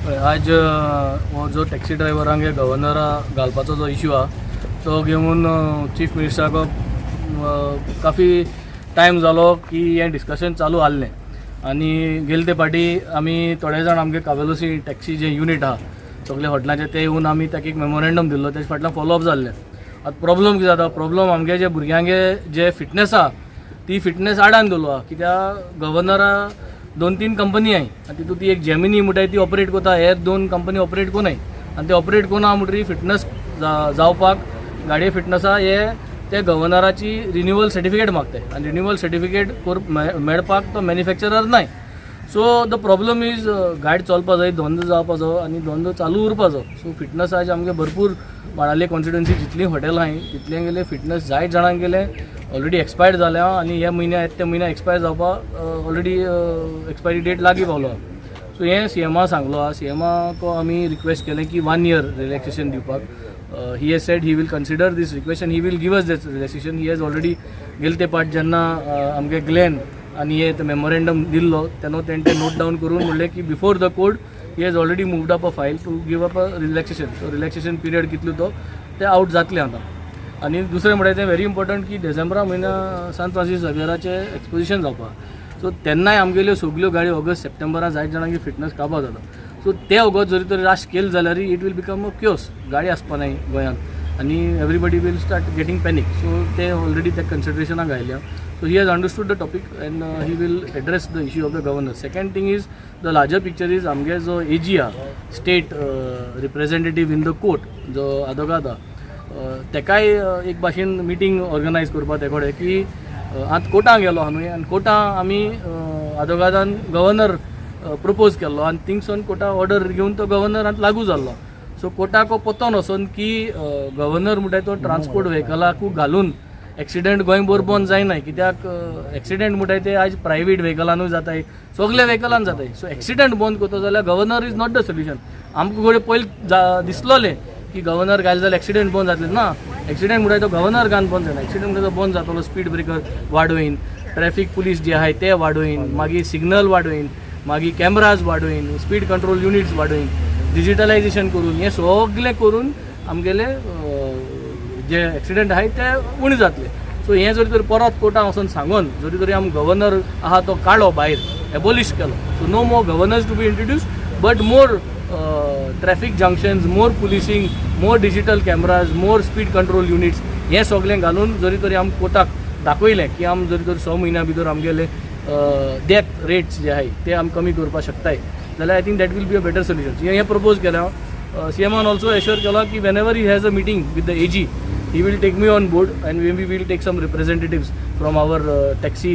आज हो जो टॅक्सी ड्रायव्हरांक गव्हर्नरा घालपाचो जो इश्यू हा तो घेऊन चीफ मिनिस्टराक काफी टायम जालो की हे डिस्कशन चालू आसलें आनी गेले ते फाटी आमी थोडे जाण आमगे कावेलोसी टॅक्सी जे युनिट हा सगळे हॉटेलाचे ते येवन आमी ताका एक मेमोरेंडम दिल्लो तेजे फाटल्यान फॉलोअप जाल्लें. आतां प्रॉब्लम कितें जाता प्रॉब्लम आमगे जे भुरग्यांगे जे फिटनेस हा ती फिटनेस आडान दवरलो हा कित्याक गव्हर्नरा 2-3 कंपनी आहाय आनी तितून ती एक जेमिनी म्हणटाय ती ऑपरेट करता हेर 2 कंपनी ऑपरेट कोनाय आनी ते ऑपरेट कोना म्हणटरी फिटनेस जावपाक गाडये फिटनेसा हे ते गव्हर्नराची रिन्युअल सर्टिफिकेट मागताय आनी रिन्युअल सर्टिफिकेट मेळपाक तो मॅन्युफॅक्चरर नाय. सो द प्रॉब्लम इज गाडी चलपा जाय धंदो जावपाचो आनी धंदो चालू उरपाचो. सो फिटनेस आज आमगे भरपूर बाणावले कॉन्स्टिट्युएन्सी जितली हॉटेलां आहाय तितले गेले फिटनेस जायत जाणांक गेले ऑलरेडी एक्सपायर्ड जाल्या आनी ह्या म्हयन्या ते म्हयन्या एक्सपायर जावपाक ऑलरेडी एक्सपायरी डेट लागीं पावलो. सो हे सीएमा सांगलो हा सीएमाक आमी रिक्वेस्ट केलें की 1 year रिलॅक्सेशन दिवपाक. He has said he will consider this request and he will give us this relaxation. He has already गेले ते पाट जेन्ना आमगे ग्लेन आनी हे मेमोरेंडम दिल्लो तेन्ना तेंचे नोट डावन करून म्हणलें की before the court he has already moved up a file to give up a relaxation. So relaxation period कितलो तो ते आउट जातलें आतां. आनी दुसरें म्हणटा तें व्हेरी इम्पॉर्टंट की डिसेंबरा म्हयन्या सान फ्रांसीस झेवियराचें एक्सपोजिशन जावपा. सो तेन्नाय आमगेल्यो सगल्यो गाडयो ऑगस्ट सप्टेंबरा जायत जाणांची फिटनेस काबार जाता. सो ते ऑगस्ट जरी तरी राश केले जाल्यार it will become a chaos. गाडी आसपा नाय गोंयांत आनी everybody will start getting panic. So ते ऑलरेडी त्या कन्सिडरेशनाक आयल्या. So he has understood the topic and he will address the issue of the governor. Second thing is the larger picture is आमगे जो AG state representative in the court जो आदोगादा तेकाय एक भाशेन meeting organise करपा ते कडेन की आतां कोर्टाक गेलो आमी आनी कोर्टा आमी आदोगादान गव्हर्नर प्रपोज केल्लो आनी थिंगसून कोर्टा ऑर्डर घेवन तो गव्हर्नरांत लागू जाल्लो. सो कोर्टाक पत्तो नसून की गव्हर्नर म्हणटा तो ट्रान्सपोर्ट व्हेकलाकू घालून एक्सिडेंट गोंयभर बंद जायनाय कित्याक एक्सिडेंट म्हणटाय ते आज प्रायवेट व्हेकलानूय जाताय सगळे व्हेकलान जाताय. सो एक्सिडेंट बंद करता जाल्यार governor is not the solution. आमकां कडेन पयलीं दिसलोलें की गव्हर्नर घाले जाल्यार एक्सिडेंट बंद जातले ना. एक्सिडेंट म्हणटाय तो गव्हर्नर घान बंद जायना. एक्सिडेंट म्हणटा तो बंद जातलो स्पीड ब्रेकर वाडोवन ट्रॅफिक पुलीस जे आहाय ते वाडोवन मागीर सिग्नल वाडोवन मागीर कॅमेराज वाडोवन स्पीड कंट्रोल युनिट्स वाडोवन डिजिटलायजेशन करून हे सगळें करून आमगेले जे एक्सिडेंट आहाय ते उणे जातले. सो हे जरी तरी परत कोर्टान वचून सांगून जरी तरी आमी गव्हर्नर आहा तो काडलो भायर एबॉलिश केलो. So no more governors to be introduce but more traffic junctions more policing more digital cameras more speed control units हे सगळें घालून जरी तरी आमी कोर्टाक दाखयलें की आमी जरी तरी 6 म्हयन्या भितर आमगेले डेथ रेट्स जे आहाय ते आमी कमी करपाक शकताय जाल्यार I think that will be a better solution. हे प्रपोज केलें. सीएमान ऑल्सो एश्योर केला की whenever he has a meeting with the AG he will take me on board and we will take some representatives from our taxi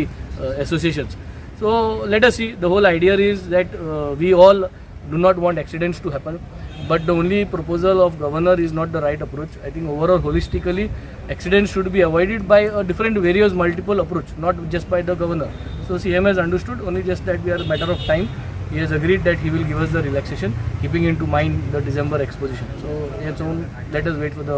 associations. So let us see. The whole idea is that we all do not want accidents to happen, but the only proposal of governor is not the right approach. I think overall holistically accidents should be avoided by a different various multiple approach, not just by the governor. So CM has understood, only just that we are a matter of time. He has agreed that he will give us the relaxation keeping into mind the December exposition. So yes, let us wait for the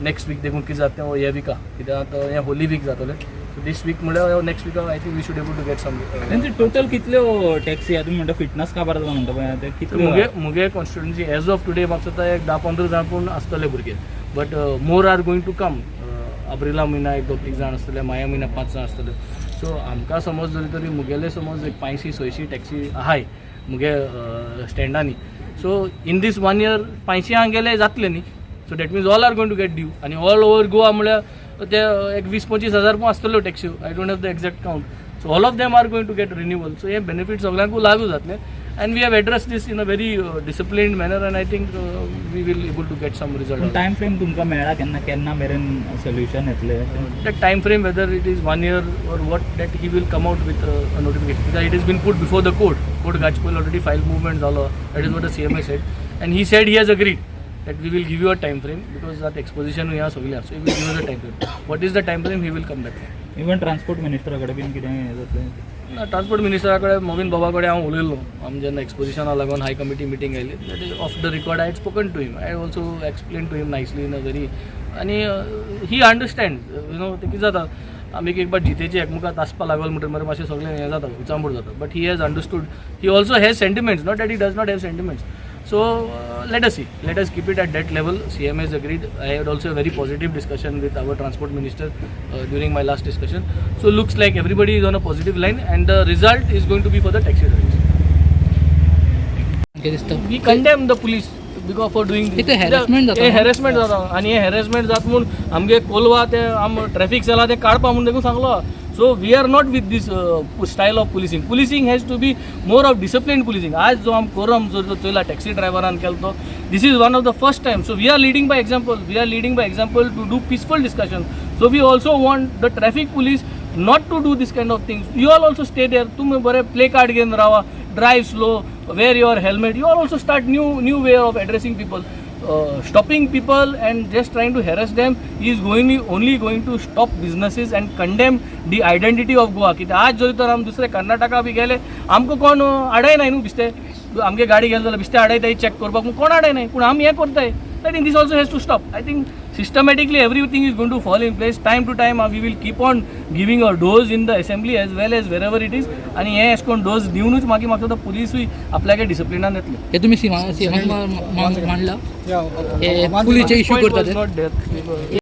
next week. देखून कितें जाता हे वीका कित्याक आतां हे holy week जातले. So this week म्हळ्यार next week I think we should able to get some. तेंचे टोटल कितल्यो टॅक्सी तुमी म्हणटा फिटनेस काबार जाता म्हणटा पळय ते कितले मुगे कॉन्स्टिट्युएन्सी एज ऑफ टुडे म्हाका दिसता एक 10-15 जाण पूण आसतले भुरगे but more are going to come. अप्रिला म्हयन्या 1-2 जाण आसतले माया म्हयन्या 5 जाण आसतले. सो आमकां समज जरी तरी मुगेले समज एक 500-600 टॅक्सी आहाय मुगे स्टँडांनी. सो इन दीस 1 year 500 गेले जातले न्ही. So that means all are going to get due आनी ऑल ओवर गोवा म्हळ्यार ते एक 20-25 हजार पण आसतल्यो taxi. I don't have the exact count. So all of them are going to get renewal. So हे बेनिफीट सगळ्यांकूय लागू जातले and we have addressed this in a very disciplined manner and I think we will able to get some result. Time frame तुमकां मेळ्ळा केन्ना मेरेन solution येतले? That time frame whether it is 1 year or what that he will come out with a notification because it has been put before the court. Court Gachpal already filed movement zalo. That is what the CMA said and he said he has agreed that we will give you a time frame because that exposition we have so he will give us a time frame. What is the time frame he will come back. Even transport minister कडे bin कितें जातलें? Transport मिनिस्टरा कडेन मोविन बाबा कडेन हांव उलयल्लो आमी जेन्ना एक्सपोजिशना लागून हाय कमिटी मिटींग आयली that is off the record I had spoken to him. I also explain to him nicely in a very आनी ही अंडरस्टँड यू नो ते कितें जाता आमी एक बार जितेची एकमुखात आसपा लागल म्हणटकीर मरे मातशें सगळें हें जाता विचांबूड जाता but he has understood. He also has sentiments not that he does not have sentiments So let us see. Let us keep it at that level. CM has agreed. I had also a very positive discussion with our transport minister during my last discussion. So looks like everybody is on a positive line, and the result is going to be for the taxi drivers. We condemn the police because for doing this. ते harassment जाता हे ना? Harassment जाता आणि हे harassment जात म्हणून आमगे कोलवा ते आम ट्रॅफिक सेला ते काडपा म्हणून देखून सांगलो. So we are not with this style of policing has to be more of discipline policing. आज जो आम कोरम जो चोयला टॅक्सी ड्रायव्हरान केलो तो this is one of the first time. So we are leading by example to do peaceful discussion. So we also want the traffic police not to do this kind of things. You all also stay there. तुम्ही बरे placard घेऊन राहा, drive slow, wear your helmet. You all also start new way of addressing people. Stopping people and just trying to harass them is only going to stop businesses and condemn the identity of Goa. की आज जरी तर आम दुसरे कर्नाटका बी गेले आमको कोण आडाय नाही न्हू बिस्ते. आमगे गाडी गेले जाल्यार बिस्ते आडायताय चेक करपाक कोण आडाय नाही. पूण आमी हें करताय. I think this also has to stop. I think systematically everything is going to fall in place. Time to time we will keep on giving our dose in the assembly as well as wherever it is. आणि हे अशें करून dose दिवनूच मागीर म्हाका तो पुलीसूय आपल्याक डिसिप्लिनान येतले. हे तुम्ही सीमा मांडला हे पुलीचे इश्यू करतात Point was not there.